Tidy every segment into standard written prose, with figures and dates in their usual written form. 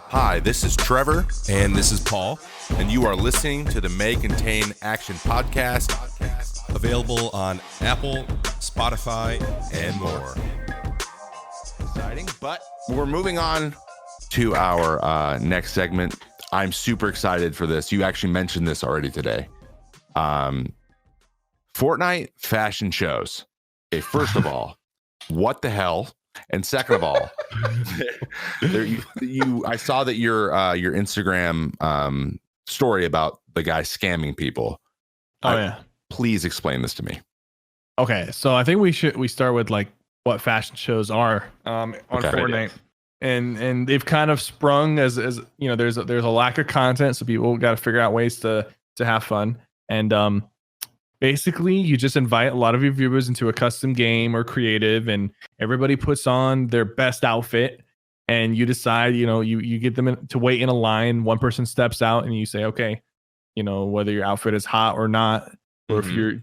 Hi, this is Trevor. And this is Paul. And you are listening to the May Contain Action podcast. Available on Apple, Spotify, and more. Exciting, but we're moving on to our next segment. I'm super excited for this. You actually mentioned this already today. Fortnite fashion shows. Okay, first of all, what the hell? And second of all, I saw that your Instagram story about the guy scamming people. Yeah. Please explain this to me. Okay, so I think we start with like what fashion shows are on Fortnite, and they've kind of sprung as you know, there's a lack of content, so people got to figure out ways to have fun, and basically you just invite a lot of your viewers into a custom game or creative, and everybody puts on their best outfit, and you decide, you know, you get them to wait in a line. One person steps out, and you say, okay, you know, whether your outfit is hot or not, or if you're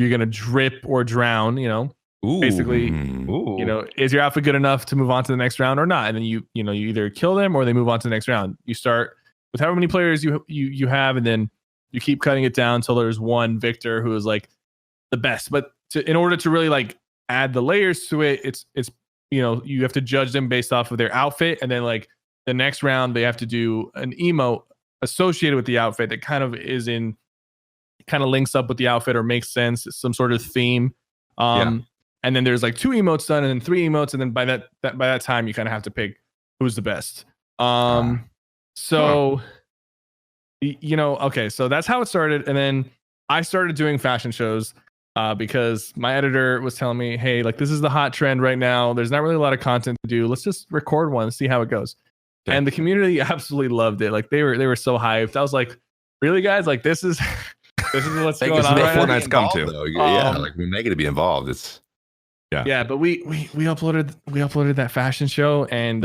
gonna drip or drown, you know. Basically, you know, is your outfit good enough to move on to the next round or not? And then you either kill them or they move on to the next round. You start with however many players you have, and then you keep cutting it down until there's one victor who is like the best. But in order to really like add the layers to it, it's you know, you have to judge them based off of their outfit, and then like the next round they have to do an emote associated with the outfit that kind of links up with the outfit or makes sense, some sort of theme. And then there's like 2 emotes done, and then 3 emotes, and then by that time you kind of have to pick who's the best. So you know, okay, so that's how it started, and then I started doing fashion shows because my editor was telling me, hey, like this is the hot trend right now. There's not really a lot of content to do. Let's just record one and see how it goes. Okay. And the community absolutely loved it. Like they were so hyped. I was like, really, guys? Like this is what's going on. Right Fortnite's come to. Like we make it to be involved. It's yeah, but we uploaded that fashion show, and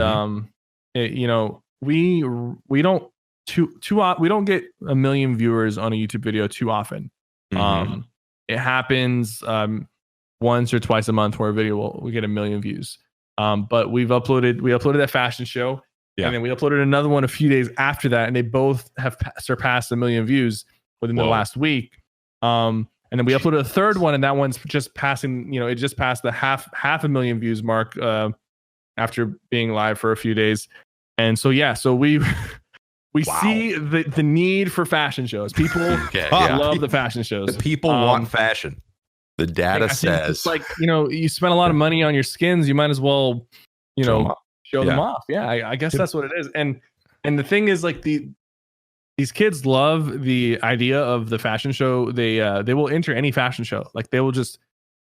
you know, we don't we don't get a million viewers on a YouTube video too often. It happens once or twice a month where a video we get 1 million views. But we uploaded that fashion show, and then we uploaded another one a few days after that, and they both have surpassed 1 million views within the last week. And then we uploaded a third one, and that one's just passing, you know, it just passed the half a million views mark after being live for a few days. And so we see the need for fashion shows. People love the fashion shows. The people want fashion. The data says it's like, you know, you spend a lot of money on your skins, you might as well, you know, show them off. Yeah, I guess that's what it is. And the thing is, like these kids love the idea of the fashion show. They will enter any fashion show. Like they will just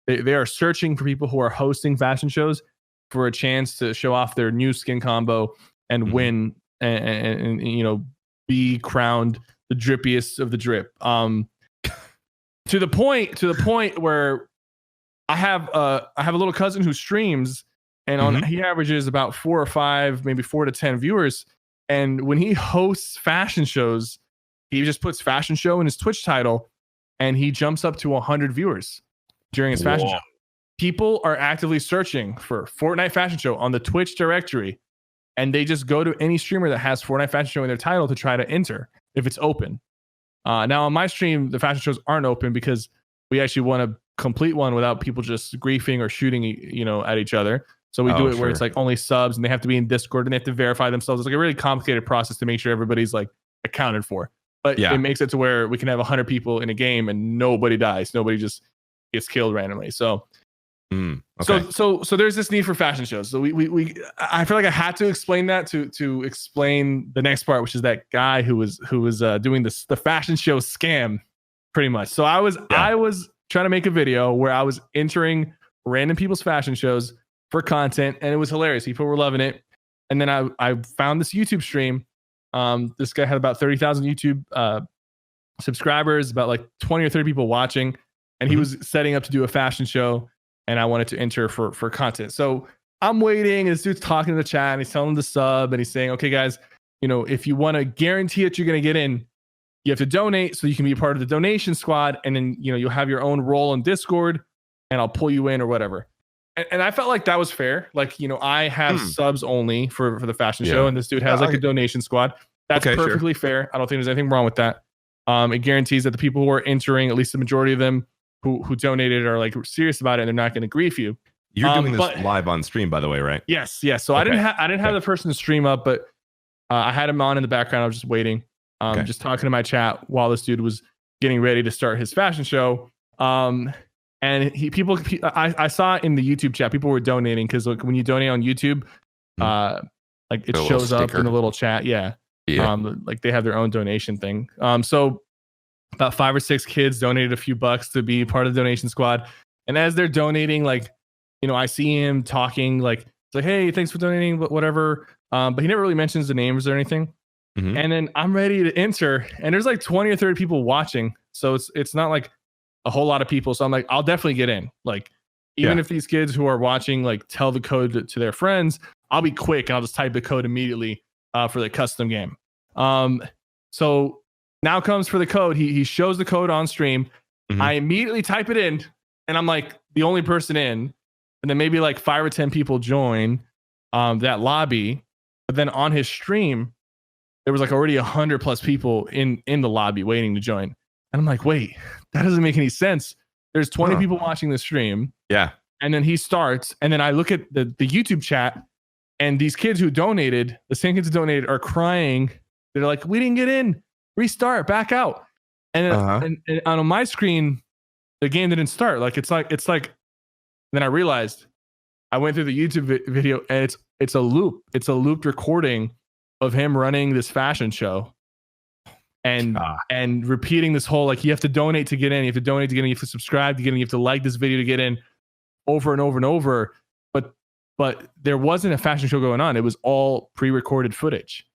they are searching for people who are hosting fashion shows for a chance to show off their new skin combo and win and you know, be crowned the drippiest of the drip. To the point where I have a little cousin who streams, and he averages about 4 or 5, maybe 4 to 10 viewers. And when he hosts fashion shows, he just puts fashion show in his Twitch title, and he jumps up to 100 viewers during his fashion show. People are actively searching for Fortnite fashion show on the Twitch directory, and they just go to any streamer that has Fortnite fashion show in their title to try to enter if it's open. Now on my stream, the fashion shows aren't open because we actually want to complete one without people just griefing or shooting, you know, at each other. So we do it where it's like only subs, and they have to be in Discord, and they have to verify themselves. It's like a really complicated process to make sure everybody's like accounted for. But it makes it to where we can have 100 people in a game and nobody dies. Nobody just gets killed randomly. So so there's this need for fashion shows. So I feel like I had to explain that to explain the next part, which is that guy who was doing the fashion show scam, pretty much. So I was trying to make a video where I was entering random people's fashion shows for content, and it was hilarious. People were loving it. And then I found this YouTube stream. This guy had about 30,000 YouTube subscribers, about like 20 or 30 people watching, and he was setting up to do a fashion show, and I wanted to enter for content. So I'm waiting, and this dude's talking in the chat, and he's telling them to sub, and he's saying, okay, guys, you know, if you want to guarantee that you're going to get in, you have to donate so you can be a part of the donation squad, and then, you know, you'll have your own role in Discord, and I'll pull you in or whatever. And I felt like that was fair. Like, I have subs only for the fashion show, and this dude has like a donation squad. That's perfectly fair. I don't think there's anything wrong with that. It guarantees that the people who are entering, at least the majority of them who donated, are like serious about it, and they're not going to grief you. You're doing this live on stream, by the way, right? Yes. So I didn't have the person stream up, but I had him on in the background. I was just waiting, just talking to my chat while this dude was getting ready to start his fashion show. And I saw in the YouTube chat, people were donating because when you donate on YouTube, like it shows up in the little chat. Yeah. Like they have their own donation thing. So about 5 or 6 kids donated a few bucks to be part of the donation squad. And as they're donating, like, I see him talking like, it's like, hey, thanks for donating, but whatever. But he never really mentions the names or anything. And then I'm ready to enter, and there's like 20 or 30 people watching. So it's not like a whole lot of people. So I'm like, I'll definitely get in. Like, even if these kids who are watching, like, tell the code to their friends, I'll be quick and I'll just type the code immediately for the custom game. So now comes for the code. He shows the code on stream. I immediately type it in, and I'm like the only person in. And then maybe like 5 or 10 people join that lobby. But then on his stream, there was like already 100+ people in the lobby waiting to join. And I'm like, wait, that doesn't make any sense. There's 20 people watching the stream. Yeah. And then he starts. And then I look at the YouTube chat, and these kids who donated, the same kids who donated, are crying. They're like, we didn't get in. Restart, back out. And on my screen, the game didn't start. Like it's like. Then I realized I went through the YouTube video, and it's a loop. It's a looped recording of him running this fashion show, and repeating this whole, like, you have to donate to get in. You have to donate to get in. You have to subscribe to get in. You have to like this video to get in, over and over and over. But there wasn't a fashion show going on. It was all pre-recorded footage.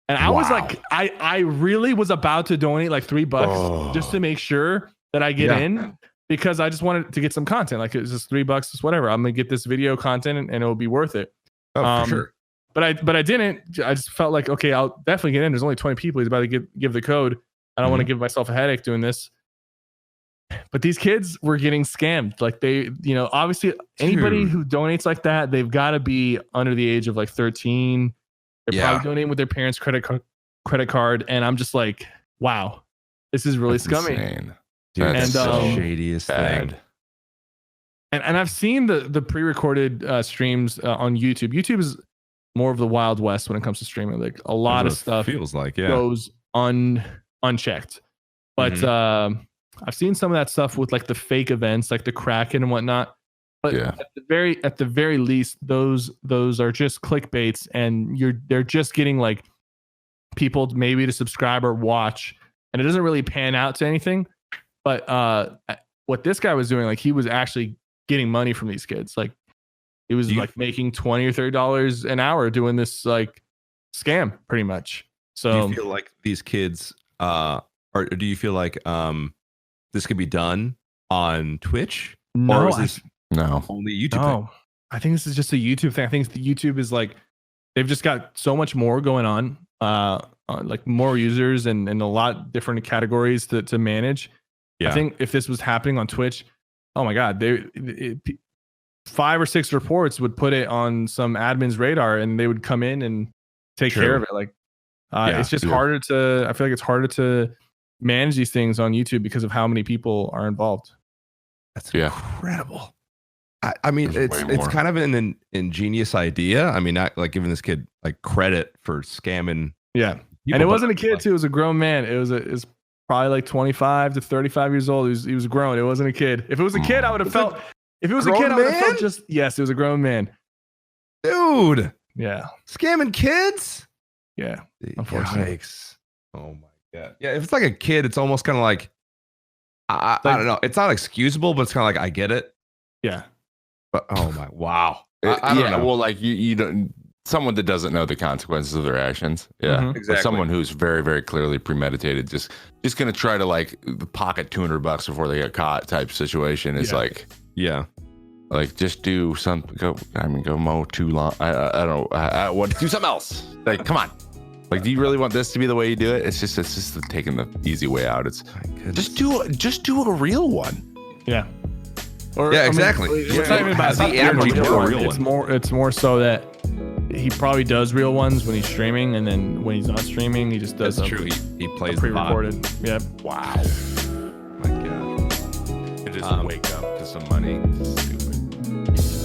And I was like, I really was about to donate like $3 just to make sure that I get in. Because I just wanted to get some content. Like, it's just $3, just whatever. I'm gonna get this video content, and it'll be worth it. For sure. But I didn't. I just felt like, okay, I'll definitely get in. There's only 20 people. He's about to give the code. I don't want to give myself a headache doing this. But these kids were getting scammed. Like, they, obviously anybody who donates like that, they've got to be under the age of like 13. They're probably donating with their parents' credit card. And I'm just like, wow, this is really scummy. Insane. Dude, that's the shadiest thing. And I've seen the pre-recorded streams on YouTube. YouTube is more of the Wild West when it comes to streaming. Like, a lot of stuff feels like goes unchecked. But I've seen some of that stuff with like the fake events, like the Kraken and whatnot. But at the very least, those are just clickbaits, and they're just getting like people maybe to subscribe or watch, and it doesn't really pan out to anything. But what this guy was doing, like, he was actually getting money from these kids. Like, he was like making $20 or $30 an hour doing this like scam, pretty much. So do you feel like these kids, or do you feel like this could be done on Twitch? No, or is this only YouTube thing? I think this is just a YouTube thing. I think the YouTube is like, they've just got so much more going on, like more users and a lot different categories to manage. I think if this was happening on Twitch, oh my God, 5 or 6 reports would put it on some admin's radar, and they would come in and take care of it. Like, it's just harder to, I feel like it's harder to manage these things on YouTube because of how many people are involved. That's incredible. I mean, it's kind of an ingenious idea. I mean, not like giving this kid like credit for scamming. Yeah. And it wasn't a kid too. It was a grown man. It was probably like 25 to 35 years old. He was grown. It wasn't a kid. If it was a kid, I would have felt. If it was a kid, I would have felt just. Yes, it was a grown man. Dude. Yeah. Scamming kids. Yeah. Unfortunately. Yikes. Oh my God. Yeah. If it's like a kid, it's almost kind of like. I don't know. It's not excusable, but it's kind of like, I get it. Yeah. But oh my, wow. I don't know. Well, like you don't. Someone that doesn't know the consequences of their actions. Yeah. Exactly. Or someone who's very, very clearly premeditated, just going to try to like pocket $200 before they get caught type situation is like, like just do something, go mow too long. I don't know. Do something else. Like, come on. Like, do you really want this to be the way you do it? It's just taking the easy way out. It's just do a real one. Yeah. Or, yeah, exactly. It's not even about the energy to a real one. It's more so that he probably does real ones when he's streaming, and then when he's not streaming, he just does. That's true. He plays pre-recorded. Yeah. Wow. My God. It just wake up to some money. Stupid.